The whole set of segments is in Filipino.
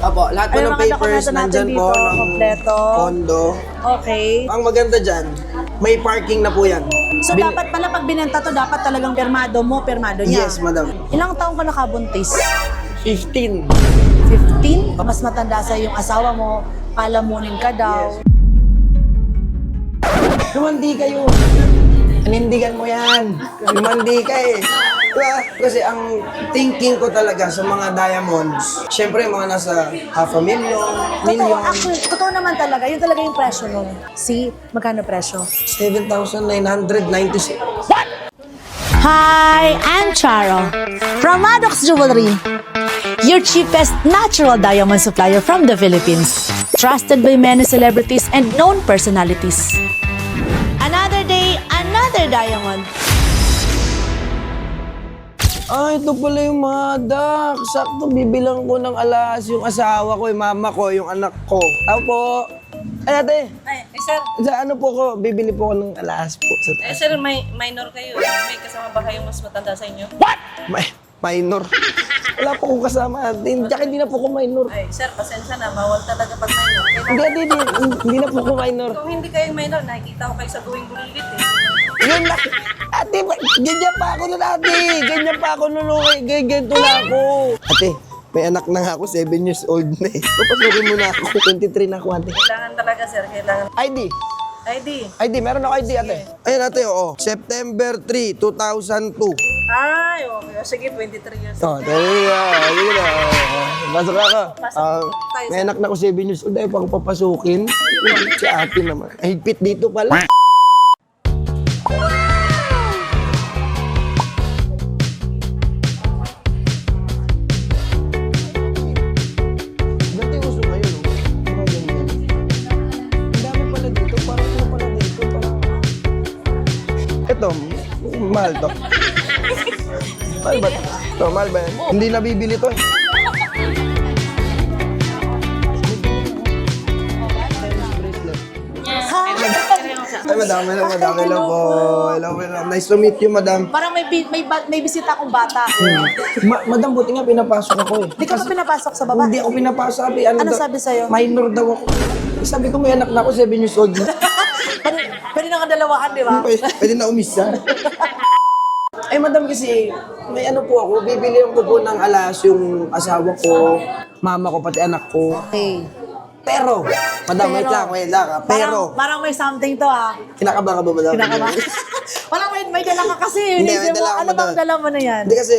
Opo, lahat po Ano ng mga papers dokumento natin nandyan dito? po ng Kompleto. condo. Okay. Ang maganda dyan, may parking na po yan. So dapat pala pag binenta to, dapat talagang pirmado mo, pirmado niya. Yes, madam. Ilang taong ka nakabuntis? 15. 15? Mas matanda sa yung asawa mo, palamunin ka daw. Lumandi kayo. Panindigan mo yan. Lumandi ka eh. Diba? Kasi ang thinking ko talaga sa mga diamonds, syempre mga nasa half a million, Totoo, million, actually, totoo naman talaga. Yun talaga yung presyo nun. See, magkano presyo? 7,996. Hi, I'm Charo from Maddox Jewelry, your cheapest natural diamond supplier from the Philippines. Trusted by many celebrities and known personalities. Another day, another diamond. Ah, ito pala yung madak. Sakto, bibilang ko ng alas yung asawa ko, yung mama ko, yung anak ko. Tao po. Ay, ate. Ay, sir. Sa ano po ko, bibili po ko ng alas po. Sa Sir, may minor kayo. May kasama ba kayong mas matanda sa inyo? Minor. Wala po akong kasama. Hindi na po ko minor. Ay, sir, pasensya na. Bawal talaga pag minor. Hindi na po ko minor. Kung hindi kayo minor, nakikita ko kayo sa buwing gulilit eh. Yun na. Ate, ganyan pa ako nun, ate. Ganyan pa ako nun, okay. Ganito na ako. Ate, may anak na nga ako, 7 years old na eh. Papasukin mo na ako, 23 na ako, ate. Kailangan talaga, sir. Kailangan. ID. ID. Meron ako ID, ate. Ayun, ate, oo. September 3, 2002. Ay, okay. Sige, 23 years. Oh, sige na. Pasok na ako. Pasok. May anak na ako, 7 years old. Ay, pang papasukin. Si ate naman. Ay, higpit dito pala. Dati uso ngayon, no? Mga ganyan. Ang dami pala dito. Parang ano pala dito. Parang... Ito, mahal to. Mahal ba? Ito, mahal ba yan? Hindi nabibili to eh. Ay, madam. Hello po. Hello. Nice to meet you, madam. Parang may bisita akong bata. Madam, buti nga pinapasok ako eh. Di ka ba pinapasok sa baba? Hindi ako pinapasok. Ano sabi sa'yo? Minor daw ako. Sabi ko may anak na ako, 7 years old na. Pwede na kadalawahan, di ba? Pwede na umisa. Ay, madam, kasi may ano po ako, bibili ko po ng alas yung asawa ko, mama ko, pati anak ko. Okay. Pero, madam, wait lang. Pero, Parang may something to ah. kinakaba ka ba, madam? Kinakaba. Parang may dala ka kasi. Hindi, may Inisip mo, dala ako, ano madam. bang dala mo na yan? Hindi kasi,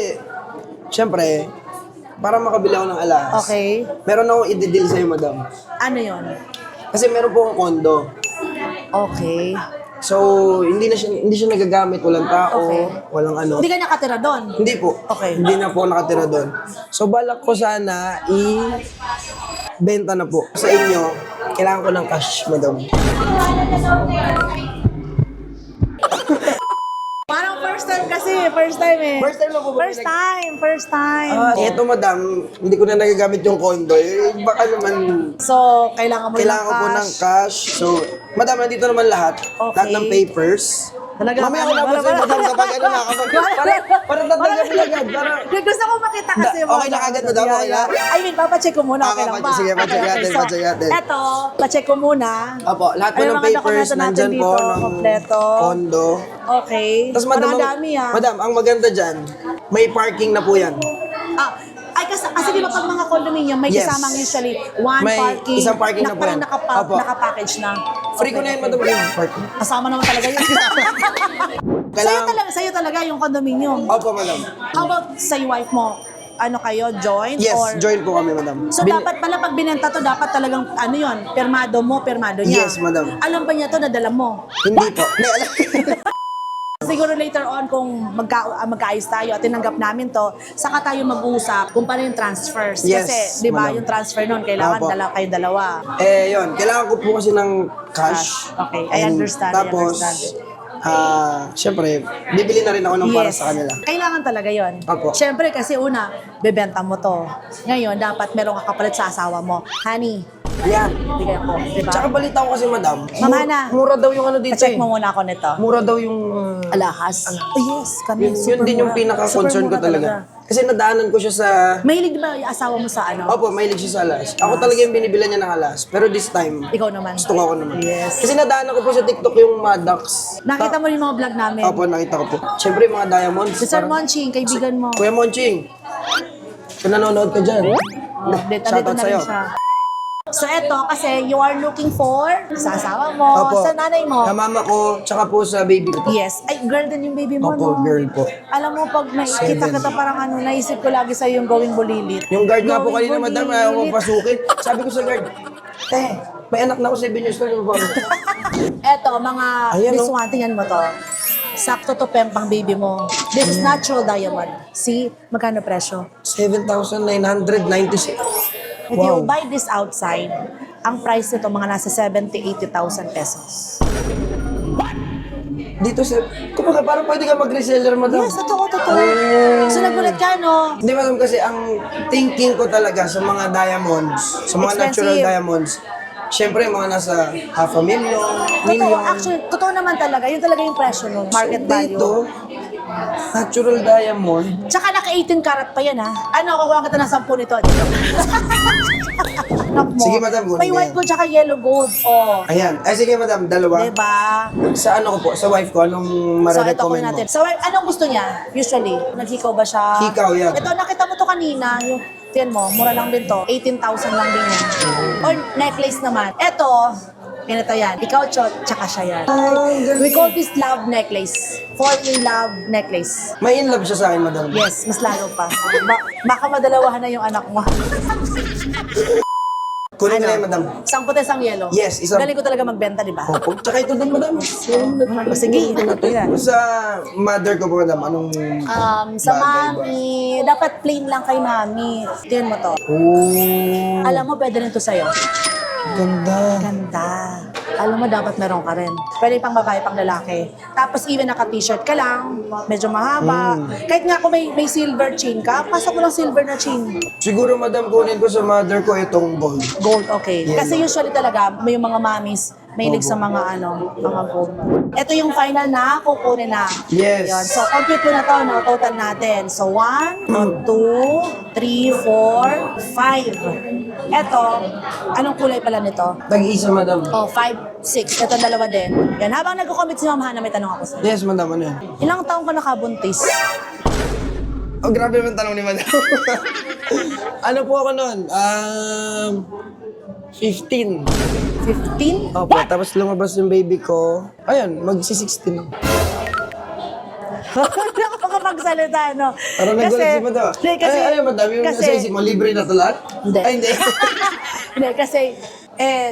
syempre, para makabili ako ng alas, Okay. meron akong i-deal sa'yo, madam. Ano yon? Kasi meron po akong kondo. Okay. So, hindi siya nagagamit, walang tao, Okay. walang ano. Hindi ka nakatira doon? Hindi po. Okay. Hindi na po nakatira doon. So, balak ko sana i-benta na po. Sa inyo, kailangan ko ng cash, madam. Parang first time kasi. First time eh. First time lang po ba First time. Eto, madam, hindi ko na nagagamit yung condo. Eh, baka naman, So, kailangan mo kailangan ko po ng cash. So, madam, nandito naman lahat. Okay. Lahat ng papers. Talaga? Mamaya ko na po sa'yo, madam, kapag ano na, para tatanggalin agad. Gusto ko makita kasi yung Okay na agad, madam, okay na? I mean, papacheck ko muna. Okay lang ba? Sige, pacheck natin, So, pacheck natin. Eto, pacheck ko muna. Opo, lahat po Ano ng mga papers dokumento natin nandyan po dito? ng Kompleto. condo. Okay. Tapos madam, Marami ah. madam, ang maganda dyan, may parking na po yan. Ay, kasi di ba pag mga condominium, may Yes. kasamang usually one May parking. isang parking na po parang yan. Opo. nakapackage na. Free ko na yun, madam, yung parking. Kasama naman talaga yun. Kailangan- Sa'yo talaga yung condominium. Opo, madam. How about sa wife mo? Ano kayo, joint? Yes, or... join po kami, madam. So dapat pala pag binenta to, dapat talagang ano yon, pirmado mo, pirmado niya. Yes, madam. Alam pa niya to, nadala mo. Hindi po. Hindi, alam. Siguro later on kung magkaayos tayo at tinanggap namin to, saka tayo mag-uusap kung paano yung transfers. Yes, Kasi, di ba, madam. yung transfer nun, kailangan Opo. kayo dalawa. Yun. Kailangan ko po kasi ng cash. Okay, I And understand. Tapos, syempre, bibili na rin ako ng para sa kanila. Kailangan talaga yon. Opo. Siyempre kasi una, bebenta mo to. Ngayon, dapat merong kakapalit sa asawa mo. Honey, Yan. bigay ako. Diba? Tsaka balita ko kasi, madam, Mamana. mura daw yung ano dito Check eh. mo muna ako nito. Mura daw yung... Alahas. Oh, yes, kami. Yun super din yung mura. pinaka-concern Super ko mura talaga. Kasi nadaanan ko siya sa... Mahilig ba yung asawa mo sa ano? Opo, mahilig siya sa alas. Ako talaga yung binibilan niya ng alas. Pero this time, Ikaw naman. gusto ko ako naman. Yes. Kasi nadaanan ko po sa TikTok yung Maddox. Nakita mo rin mga vlog namin. Opo, nakita ko po. Siyempre, mga diamonds. Si Sir parang- Monching, kaibigan mo. Kuya Monching, kung nanonood ka dyan, Dito shoutout na rin sa'yo. siya. So eto, kasi you are looking for sa asawa mo, Opo. sa nanay mo. Sa mama ko, tsaka po sa baby ko. Yes. Ay, girl din yung baby mo, Opo, no? girl po. Alam mo, pag nakikita kita parang ano, naisip ko lagi sa'yo yung going bulilit. Yung guard nga po Going kanina, madam, ayaw ko bulilit. pasukin. Sabi ko sa guard, may anak na ako 7 years na yung bago. Eto, mga Ayan, this oh. one, tingnan mo to. Sakto to pempang baby mo. This is natural diamond. See, magkano presyo? 7,996. If you buy this outside, ang price nito mga nasa 70,000-80,000 pesos. Dito sa... Kumbaga, parang pwede ka mag-reseller, madam. Yes, totoo. So nagulat ka, no? Hindi, madam, kasi ang thinking ko talaga sa mga diamonds, sa mga natural Expensive. diamonds, syempre, mga nasa half a million, Totoo, million. actually, totoo naman talaga. Yun talaga yung presyo nun, market value. Dito, natural diamond, Tsaka naka 18 karat pa yan, ha? Ano, kukuha kita ng 10 nito. Anak mo. Sige, madam, kunin May ko white yan. gold tsaka yellow gold. Oh. ayan. Ay, sige, madam, dalawa. Diba? Sa ano ko po, sa wife ko, anong So, ito ko mararecommend mo? natin. So, anong gusto niya? Usually, naghikaw ba siya? Hikaw, yan. Ito, nakita mo to kanina. Yung, tiyan mo, mura lang din to. 18,000 lang din yan. Or necklace naman. Ito, ganito yan. Ikaw, Chot, tsaka siya yan. We call this love necklace. Fall in love necklace. May in love siya sa akin, madam. Yes, mas lalo pa. Baka madalawahan na yung anak mo. Kunin ko na yan, madam. Isang puti, isang yellow. Yes, isang- Galing ko talaga magbenta, di ba? Opo. Tsaka ito din, madam. Sige. Ayan. Sa mother ko po, madam, anong... Sa bagay ba? mami, dapat plain lang kay mami. Tingnan mo to. Oh, Alam mo, pwede rin to sa'yo. ganda. Ganda. Alam mo, dapat meron ka rin. Pwede pang babae, pang lalaki. Tapos even naka-t-shirt ka lang, medyo mahaba. Kahit nga kung may silver chain ka, pasok mo lang silver na chain. Siguro, madam, kunin ko sa mother ko itong gold. Gold, okay. Yellow. Kasi usually talaga, may mga mamis, mahilig sa mga mga gold. Ito yung final na kukunin na. Yes. Yun. So, compute ko na to, no? Total natin. So, 1, 2, 3, 4, 5. Ito, anong kulay pala nito? Tag-isa, madam. Oh, 5, 6. Ito, dalawa din. Yan. Habang nagko-commit si Ma'am Hana, may tanong ako sa'yo. Yes, madam, ano yan? Ilang taong ka nakabuntis? Oh, grabe naman tanong ni madam. Ano po ako noon? 15. 15? Opo, tapos lumabas yung baby ko. Ayun, magsi-16 na. Nakakapagsalita, no? Parang nagulat si madam. Hindi, kasi, Ay, madam, yung nasa isip mo, libre na to lahat? Hindi. Ay, hindi. Hindi, kasi,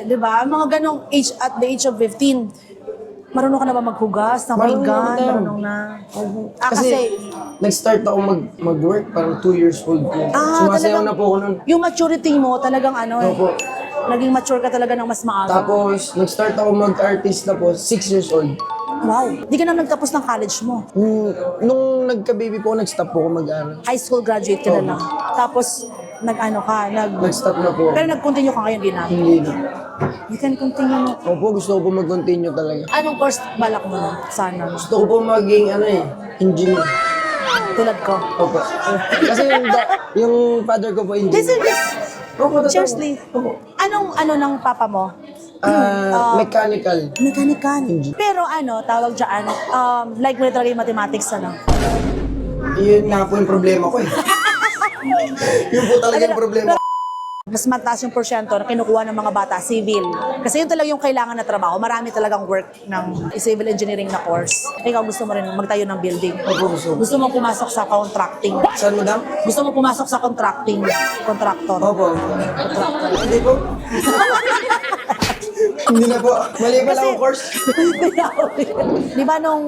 di ba, mga ganong age, at the age of 15, marunong ka na ba maghugas, ng Marunong na, pinggan, madam. marunong na. Kasi, nag-start ako mag-work, parang 2 years old ko. Sumasayaw na po ako nun. Yung maturity mo, talagang ano Opo. naging mature ka talaga ng mas maaga. Tapos, nag-start ako mag-artist na po, 6 years old. Wow, di ka na nagtapos ng college mo. Nung nagka-baby po, nag-stop po ako mag-aral. High school graduate ka na lang. Tapos, Nag-stop na po. Pero nag-continue ka ngayon, di na. Hindi na. You can continue mo. Opo, gusto ko po mag-continue talaga. Anong course balak mo na? Sana. Gusto ko po maging, engineer. Tulad ko. Opo. Kasi yung father ko po engineer. Opo, totoo. Seriously. Opo. Anong ng papa mo? Mechanical. Mechanical. Pero tawag dyan, like mo na talaga yung mathematics, Yun nga po yung problema ko eh. Yun po talaga yung problema. Mas mataas yung porsyento na kinukuha ng mga bata, civil. Kasi yun talaga yung kailangan na trabaho. Marami talagang work ng civil engineering na course. Ikaw gusto mo rin magtayo ng building. Opo, gusto. Gusto mo pumasok sa contracting. Saan, madam? Gusto mo pumasok sa contracting. Contractor. Opo. Contractor. Hindi po. Hindi na po. Mali pa lang ang course. Di ba nung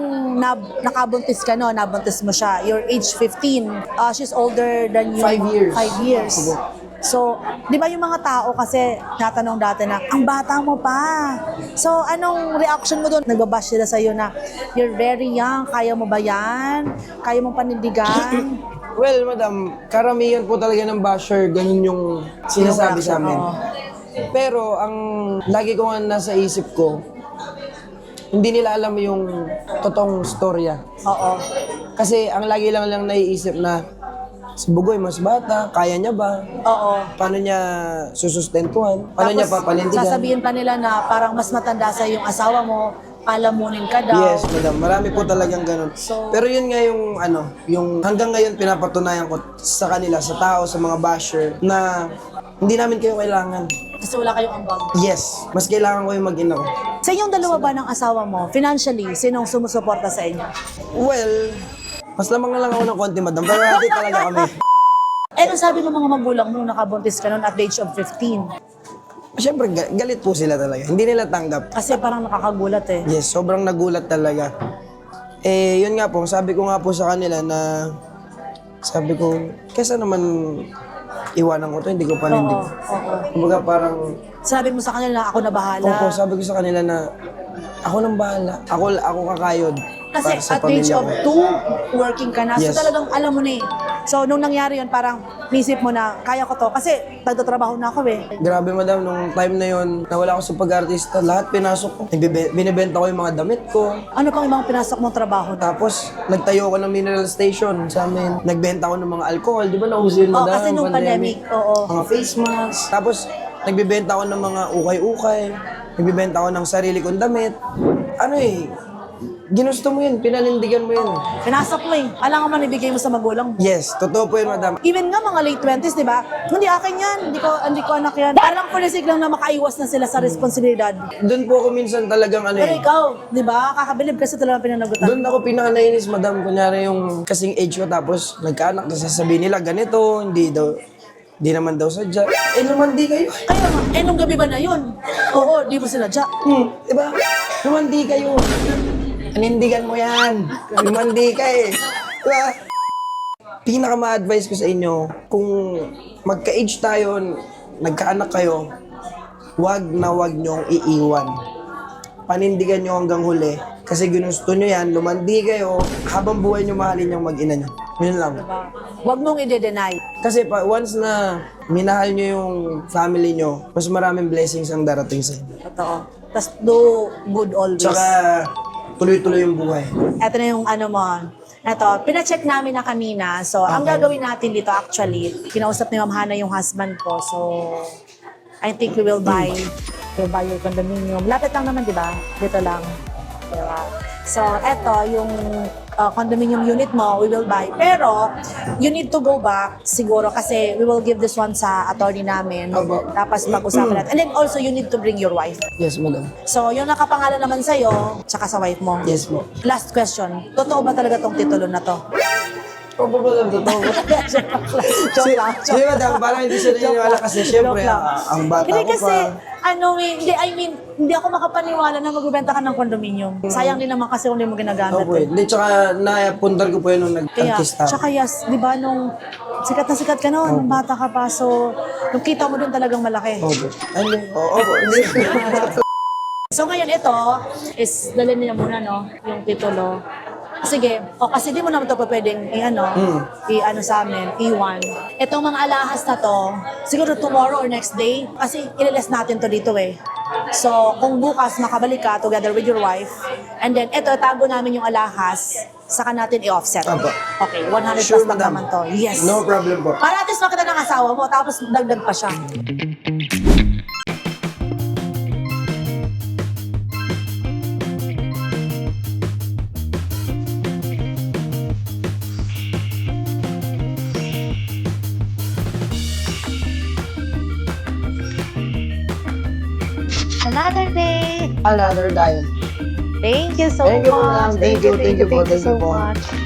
nakabuntis ka, nabuntis mo siya, you're age 15, she's older than you. 5 years. 5 years. Opo. So, di ba yung mga tao kasi natanong dati na, ang bata mo pa. So, anong reaction mo doon? Nagbabash sila sa'yo na, you're very young, kaya mo ba yan? Kaya mong panindigan? Well, madam, karamihan po talaga ng basher, ganun yung sinasabi sa amin. Oo. Pero ang lagi ko nga nasa isip ko, hindi nila alam yung totoong storya. Oo. Kasi ang lagi lang naiisip na Si Bugoy, mas bata, kaya niya ba? Oo. Paano niya susustentuhan? Paano niya papanindigan? Sasabihin pa nila na parang mas matanda sa yung asawa mo, palamunin ka daw. Yes, madam. Marami po talagang ganun. So- Pero yun nga yung hanggang ngayon pinapatunayan ko sa kanila, sa tao, sa mga basher, na hindi namin kayo kailangan. Kasi wala kayong ambag. Yes, mas kailangan ko yung mag-ina ko. Sa inyong dalawa ba ng asawa mo, financially, sinong sumusuporta sa inyo? Well, mas lamang na lang ako ng konti, madam. Pero hati talaga kami. Eh, ano sabi ng mga magulang mo nung nakabuntis ka noon at the age of 15? Siyempre, galit po sila talaga. Hindi nila tanggap. Kasi parang nakakagulat eh. Yes, sobrang nagulat talaga. Eh, yun nga po, sabi ko nga po sa kanila na, sabi ko, kesa naman iwanan ko to, hindi ko panindig. Oo. Kumbaga parang, Sabi mo sa kanila na ako na bahala. opo, sabi ko sa kanila na, ako nang bahala. Ako kakayod. Kasi para sa at the age pamilya of ko. 2, working ka na. Yes. So talagang alam mo na eh. So nung nangyari yun, parang nisip mo na, kaya ko to. Kasi nagtatrabaho na ako eh. Grabe madam, nung time na yun, nawala ako sa pag-artista, lahat pinasok ko. Binibenta ko yung mga damit ko. Ano pang ibang pinasok mong trabaho? Tapos, nagtayo ko ng mineral station sa amin. Nagbenta ko ng mga alcohol. Di ba nauso yun, Oo, madam? kasi nung pandemic, oo. Mga face mask. Tapos, nagbibenta ko ng mga ukay-ukay. Nagbibenta ko ng sarili kong damit. Ano eh, ginusto mo yun, pinanindigan mo yun. Pinasok mo eh. Alam mo man ibigay mo sa magulang mo. Yes, totoo po yun, madam. Even nga mga late 20s, di ba? Hindi akin yan, hindi ko anak yan. Parang for the sake lang na makaiwas na sila sa responsibilidad. Doon po ako minsan talagang ano Pero eh. ikaw, di ba? Kakabilib kasi talagang pinanagutan. Doon ako pinaka-nainis, madam. Kunyari yung kasing age ko, tapos nagkaanak, tapos sasabihin nila, ganito, hindi naman daw sadya. Eh naman di kayo. Kaya nga, eh nung gabi ba na yun? Oo, di mo sinadya. Diba? Naman di kayo. Panindigan mo yan. Naman di ka eh. Diba? Pinaka-ma-advise ko sa inyo, kung magka-age tayo, nagkaanak kayo, wag na wag nyong iiwan. Panindigan nyo hanggang huli. Kasi ginusto nyo yan, lumandi kayo, habang buhay nyo mahalin yung mag-ina nyo. Yun lang. Diba? Huwag mong i-deny. Kasi once na minahal nyo yung family nyo, mas maraming blessings ang darating sa inyo. Totoo. Tapos do good always. Tsaka tuloy-tuloy yung buhay. Ito na yung ano mo. Ito, pina-check namin na kanina. So, ang gagawin natin dito actually, kinausap ni Ma'am Hana yung husband ko. So, I think we'll buy your condominium. Lapit lang naman, di ba? Dito lang. Diba? So, eto, yung condominium unit mo, we will buy. Pero, you need to go back siguro kasi we will give this one sa attorney namin. Aba. Tapos pag-usapan natin. And then also, you need to bring your wife. Yes, madam. So, yung nakapangalan naman sa'yo, tsaka sa wife mo. Yes po. Last question. Totoo ba talaga tong titulo na to? Opo, madam. Totoo po. Joke lang. Sige, madam. Parang hindi siya naniniwala kasi syempre, Joke lang. ang bata Hindi ko kasi, pa. hindi ako makapaniwala na magbibenta ka ng condominium. Sayang din naman kasi kung hindi mo ginagamit. Opo, eh. hindi. Tsaka napuntar ko po yun nung Kaya, nag-artista. tsaka yes, di ba nung sikat na sikat ka noon, nung bata ka pa, so, nung kita mo dun talagang malaki. Opo. Ano? Opo. Hindi. So ngayon ito is dalhin niya muna no, yung titulo. Sige, o kasi di mo naman ito pwedeng i-ano sa amin, iwan. Itong mga alahas na to, siguro tomorrow or next day, kasi ililes natin to dito eh. So, kung bukas makabalik ka together with your wife, and then ito, tago namin yung alahas, saka natin i-offset. Apo. Okay, 100 Sure, plus lang madam. naman to. Yes. No problem po. Para at least makita ng asawa mo, tapos dagdag pa siya. Another day. Another dial. Thank you so Thank you, much. ma'am. Thank you po. Thank you Thank you so po. much.